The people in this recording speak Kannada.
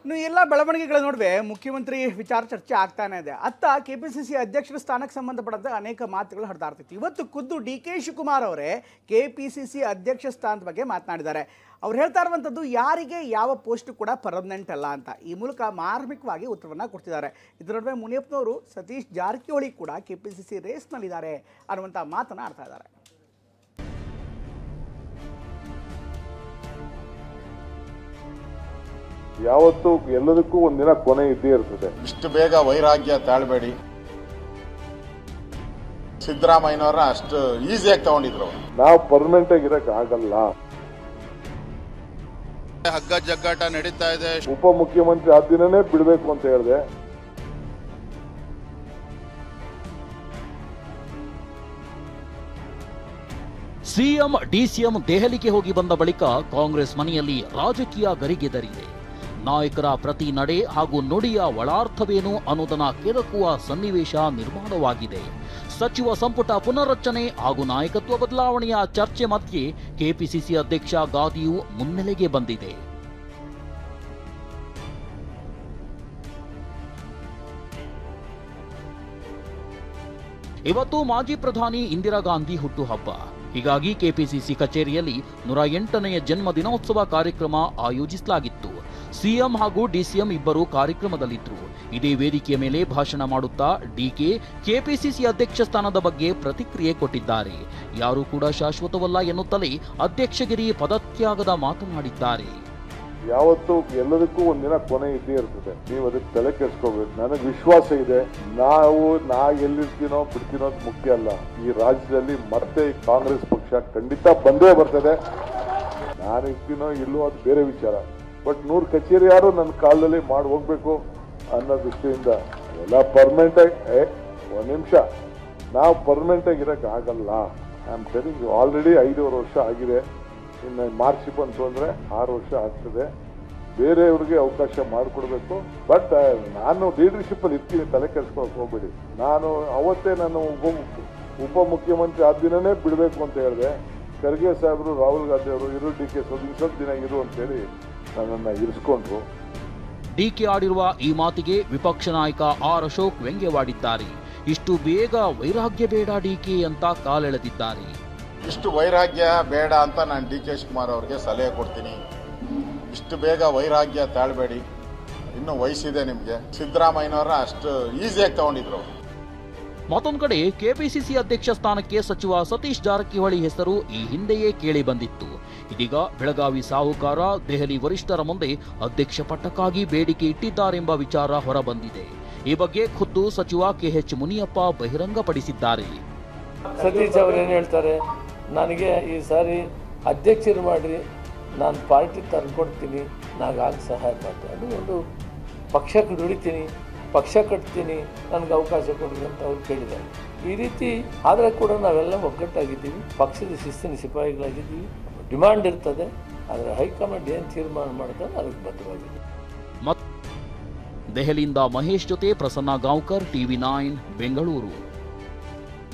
ಇನ್ನು ಎಲ್ಲ ಬೆಳವಣಿಗೆಗಳ ನಡುವೆ ಮುಖ್ಯಮಂತ್ರಿ ವಿಚಾರ ಚರ್ಚೆ ಆಗ್ತಾನೆ ಇದೆ. ಅತ್ತ ಕೆಪಿಸಿಸಿ ಅಧ್ಯಕ್ಷರ ಸ್ಥಾನಕ್ಕೆ ಸಂಬಂಧಪಟ್ಟಂತೆ ಅನೇಕ ಮಾತುಗಳು ಹರಿದಾಡ್ತಿತ್ತು. ಇವತ್ತು ಖುದ್ದು ಡಿ.ಕೆ. ಶಿವಕುಮಾರ್ ಅವರೇ ಕೆಪಿಸಿಸಿ ಅಧ್ಯಕ್ಷ ಸ್ಥಾನದ ಬಗ್ಗೆ ಮಾತನಾಡಿದ್ದಾರೆ. ಅವ್ರು ಹೇಳ್ತಾ ಇರುವಂಥದ್ದು ಯಾರಿಗೆ ಯಾವ ಪೋಸ್ಟ್ ಕೂಡ ಪರ್ಮನೆಂಟ್ ಅಲ್ಲ ಅಂತ. ಈ ಮೂಲಕ ಮಾರ್ಮಿಕವಾಗಿ ಉತ್ತರವನ್ನು ಕೊಡ್ತಿದ್ದಾರೆ. ಇದರ ನಡುವೆ ಮುನಿಯಪ್ಪನವರು ಸತೀಶ್ ಜಾರಕಿಹೊಳಿ ಕೂಡ ಕೆಪಿಸಿಸಿ ರೇಸ್ನಲ್ಲಿದ್ದಾರೆ ಅನ್ನುವಂಥ ಮಾತನ್ನು ಆಡ್ತಾ ಇದ್ದಾರೆ. ಯಾವತ್ತು ಎಲ್ಲದಕ್ಕೂ ಒಂದಿನ ಕೊನೆ ಇದ್ದೇ ಇರ್ತದೆ. ಇಷ್ಟು ಬೇಗ ವೈರಾಗ್ಯ ತಾಳಬೇಡಿ. ಸಿದ್ದರಾಮಯ್ಯನವರ ಅಷ್ಟು ಈಸಿಯಾಗಿ ತಗೊಂಡಿದ್ರು. ನಾವು ಪರ್ಮನೆಂಟ್ ಆಗಿರಕ್ ಆಗಲ್ಲ. ಹಗ್ಗ ಜಗ್ಗಾಟ ನಡೀತಾ ಇದೆ. ಉಪಮುಖ್ಯಮಂತ್ರಿ ಆ ದಿನನೇ ಬಿಡಬೇಕು ಅಂತ ಹೇಳಿದೆ. ಸಿಎಂ ಡಿಸಿಎಂ ದೆಹಲಿಗೆ ಹೋಗಿ ಬಂದ ಬಳಿಕ ಕಾಂಗ್ರೆಸ್ ಮನೆಯಲ್ಲಿ ರಾಜಕೀಯ ಗರಿಗೆದರಿದೆ. ನಾಯಕರ ಪ್ರತಿ ನಡೆ ಹಾಗೂ ನುಡಿಯ ಒಳಾರ್ಥವೇನು ಅನ್ನೋದನ್ನ ಕೆದಕುವ ಸನ್ನಿವೇಶ ನಿರ್ಮಾಣವಾಗಿದೆ. ಸಚಿವ ಸಂಪುಟ ಪುನರ್ರಚನೆ ಹಾಗೂ ನಾಯಕತ್ವ ಬದಲಾವಣೆಯ ಚರ್ಚೆ ಮಧ್ಯೆ ಕೆಪಿಸಿಸಿ ಅಧ್ಯಕ್ಷ ಗಾದಿಯು ಮುನ್ನೆಲೆಗೆ ಬಂದಿದೆ. ಇವತ್ತು ಮಾಜಿ ಪ್ರಧಾನಿ ಇಂದಿರಾ ಗಾಂಧಿ ಹುಟ್ಟುಹಬ್ಬ. ಹೀಗಾಗಿ ಕೆಪಿಸಿಸಿ ಕಚೇರಿಯಲ್ಲಿ 108ನೇ ಜನ್ಮ ದಿನೋತ್ಸವ ಕಾರ್ಯಕ್ರಮ ಆಯೋಜಿಸಲಾಗಿತ್ತು. ಸಿಎಂ ಹಾಗೂ ಡಿಸಿಎಂ ಇಬ್ಬರು ಕಾರ್ಯಕ್ರಮದಲ್ಲಿದ್ದರು. ಇದೇ ವೇದಿಕೆಯ ಮೇಲೆ ಭಾಷಣ ಮಾಡುತ್ತಾ ಡಿಕೆ ಕೆಪಿಸಿಸಿ ಅಧ್ಯಕ್ಷ ಸ್ಥಾನದ ಬಗ್ಗೆ ಪ್ರತಿಕ್ರಿಯೆ ಕೊಟ್ಟಿದ್ದಾರೆ. ಯಾರೂ ಕೂಡ ಶಾಶ್ವತವಲ್ಲ ಎನ್ನುತ್ತಲೇ ಅಧ್ಯಕ್ಷಗಿರಿ ಪದತ್ಯಾಗದ ಮಾತನಾಡಿದ್ದಾರೆ. ಯಾವತ್ತು ಎಲ್ಲದಕ್ಕೂ ಒಂದಿನ ಕೊನೆ ಇದ್ದೇ ಇರ್ತದೆ. ನೀವು ಅದಕ್ಕೆ ತಲೆ ಕೆಡಿಸ್ಕೋಬೇಕು. ನನಗೆ ವಿಶ್ವಾಸ ಇದೆ, ನಾ ಎಲ್ಲಿರ್ತೀನೋ ಬಿಡ್ತೀನೋ ಅದು ಮುಖ್ಯ ಅಲ್ಲ. ಈ ರಾಜ್ಯದಲ್ಲಿ ಮತ್ತೆ ಕಾಂಗ್ರೆಸ್ ಪಕ್ಷ ಖಂಡಿತ ಬಂದೇ ಬರ್ತದೆ. ನಾನು ಇರ್ತೀನೋ ಇಲ್ಲೋ ಅದು ಬೇರೆ ವಿಚಾರ. ಬಟ್ 100 ಕಚೇರಿ ಯಾರು ನನ್ನ ಕಾಲದಲ್ಲಿ ಮಾಡಿ ಹೋಗ್ಬೇಕು ಅನ್ನೋ ದೃಷ್ಟಿಯಿಂದ ಎಲ್ಲ ಪರ್ಮನೆಂಟ್ ಆಗಿ ಒಂದ್ ನಿಮಿಷ ನಾವು ಪರ್ಮನೆಂಟ್ ಆಗಿರಕ್ ಆಗಲ್ಲ. I am telling you, already 5.5 ವರ್ಷ ಆಗಿದೆ. ಇನ್ನು ಮಾರ್ಚ್ ಬಂತು ಅಂದ್ರೆ 6 ವರ್ಷ ಆಗ್ತದೆ. ಬೇರೆಯವ್ರಿಗೆ ಅವಕಾಶ ಮಾಡಿಕೊಡ್ಬೇಕು. ಬಟ್ ನಾನು ಲೀಡರ್ಶಿಪ್ ಅಲ್ಲಿ ಇರ್ತೀನಿ, ತಲೆ ಕೆಡಿಸ್ಕೊಳಕ್ ಹೋಗ್ಬೇಡಿ. ನಾನು ಅವತ್ತೇ ನಾನು ಉಪಮುಖ್ಯಮಂತ್ರಿ ಆ ದಿನನೇ ಬಿಡಬೇಕು ಅಂತ ಹೇಳಿದೆ. ಖರ್ಗೆ ಸಾಹೇಬರು, ರಾಹುಲ್ ಗಾಂಧಿ ಅವರು ಇರು ಡಿಕೆ ಸ್ವಲ್ಪ ದಿನ ಇರು ಅಂತೇಳಿ ನನ್ನನ್ನು ಇರಿಸ್ಕೊಂಡ್ರು. ಡಿಕೆ ಆಡಿರುವ ಈ ಮಾತಿಗೆ ವಿಪಕ್ಷ ನಾಯಕ ಆರ್ ಅಶೋಕ್ ವ್ಯಂಗ್ಯವಾಡಿದ್ದಾರೆ. ಇಷ್ಟು ಬೇಗ ವೈರಾಗ್ಯ ಬೇಡ ಡಿಕೆ ಅಂತ ಕಾಲೆಳೆದಿದ್ದಾರೆ. ಇಷ್ಟು ವೈರಾಗ್ಯ ಬೇಡ ಅಂತ ನಾನು ಡಿ.ಕೆ. ಶಿವಕುಮಾರ್ ಅವರಿಗೆ ಸಲಹೆ ಕೊಡ್ತೀನಿ. ಇಷ್ಟು ಬೇಗ ವೈರಾಗ್ಯ ತಾಳಬೇಡಿ. ಇನ್ನೂ ವಯಸ್ಸಿದೆ ನಿಮಗೆ. ಸಿದ್ದರಾಮಯ್ಯನವರ ಅಷ್ಟು ಈಸಿಯಾಗಿ ತಗೊಂಡಿದ್ರು. ಮತ್ತೊಂದು ಕಡೆ ಕೆಪಿಸಿಸಿ ಅಧ್ಯಕ್ಷ ಸ್ಥಾನಕ್ಕೆ ಸಚಿವ ಸತೀಶ್ ಜಾರಕಿಹೊಳಿ ಹೆಸರು ಈ ಹಿಂದೆಯೇ ಕೇಳಿ ಬಂದಿತ್ತು. ಇದೀಗ ಬೆಳಗಾವಿ ಸಾಹುಕಾರ ದೆಹಲಿ ವರಿಷ್ಠರ ಮುಂದೆ ಅಧ್ಯಕ್ಷ ಪಟ್ಟಕ್ಕಾಗಿ ಬೇಡಿಕೆ ಇಟ್ಟಿದ್ದಾರೆಂಬ ವಿಚಾರ ಹೊರಬಂದಿದೆ. ಈ ಬಗ್ಗೆ ಖುದ್ದು ಸಚಿವ ಕೆಎಚ್ ಮುನಿಯಪ್ಪ ಬಹಿರಂಗಪಡಿಸಿದ್ದಾರೆ. ಸತೀಶ್ ಅವರು ಏನು ಹೇಳ್ತಾರೆ, ನನಗೆ ಈ ಸಾರಿ ಅಧ್ಯಕ್ಷರು ಮಾಡಿರಿ, ನಾನು ಪಾರ್ಟಿ ತಂದುಕೊಡ್ತೀನಿ, ನನಗಾಗ ಸಹಾಯ ಮಾಡ್ತೀನಿ, ಅದು ಒಂದು ಪಕ್ಷಕ್ಕೆ ದುಡಿತೀನಿ, ಪಕ್ಷ ಕಟ್ತೀನಿ, ನನಗೆ ಅವಕಾಶ ಕೊಡಿ ಅಂತ ಅವ್ರು ಕೇಳಿದ್ದಾರೆ. ಈ ರೀತಿ ಆದರೆ ಕೂಡ ನಾವೆಲ್ಲ ಒಗ್ಗಟ್ಟಾಗಿದ್ದೀವಿ, ಪಕ್ಷದ ಶಿಸ್ತಿನ ಸಿಪಾಯಿಗಳಾಗಿದ್ದೀವಿ. ಡಿಮಾಂಡ್ ಇರ್ತದೆ, ಆದರೆ ಹೈಕಮಾಂಡ್ ಏನು ತೀರ್ಮಾನ ಮಾಡ್ತಾರೆ ಅದಕ್ಕೆ ಬದ್ಧವಾಗಿದೆ. ದೆಹಲಿಯಿಂದ ಮಹೇಶ್ ಜೊತೆ ಪ್ರಸನ್ನ ಗಾಂವ್ಕರ್, ಟಿವಿ9 ಬೆಂಗಳೂರು.